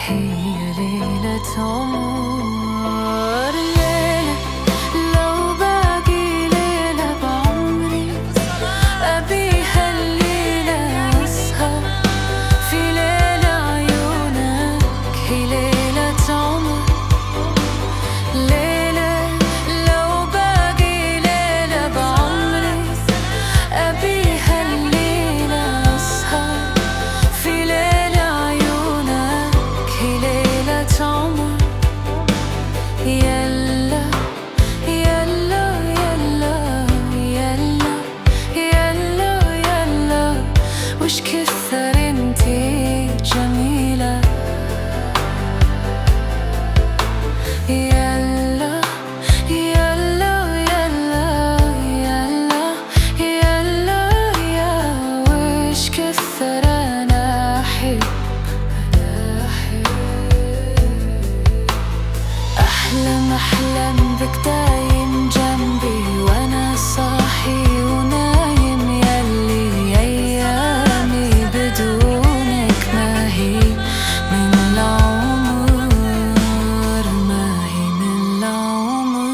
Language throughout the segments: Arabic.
هي ليلة عمر، ليلة لو باقي ليلة بعمري أبيها الليلة أسهر في ليلة عيونك. هي ليلة عمر، ليلة لو باقي ليلة بعمري أبيها الليلة أسهر في ليلة عيونك. هي ليلة عمر، يلا يلا يلا يلا يلا يلا وش كثر انتي جميلة. يلا يلا يلا يلا يلا يا وش كثر أنا أحب. أحلم بك دايم جنبي وأنا صاحي ونايم، يلي أيامي بدونك ما هي من العمر، ما هي من العمر.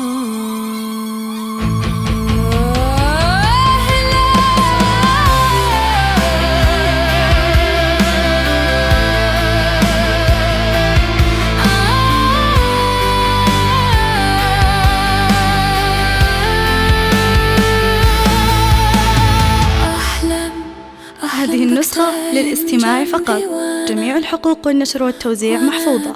هذه النسخة للاستماع فقط. جميع الحقوق والنشر والتوزيع محفوظة.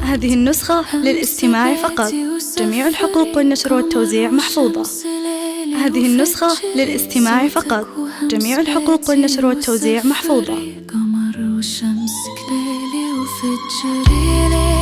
هذه النسخة للاستماع فقط. جميع الحقوق والنشر والتوزيع محفوظة. هذه النسخة للاستماع فقط. جميع الحقوق والنشر والتوزيع محفوظة. قمر وشمسك ليلي وفجري ليلي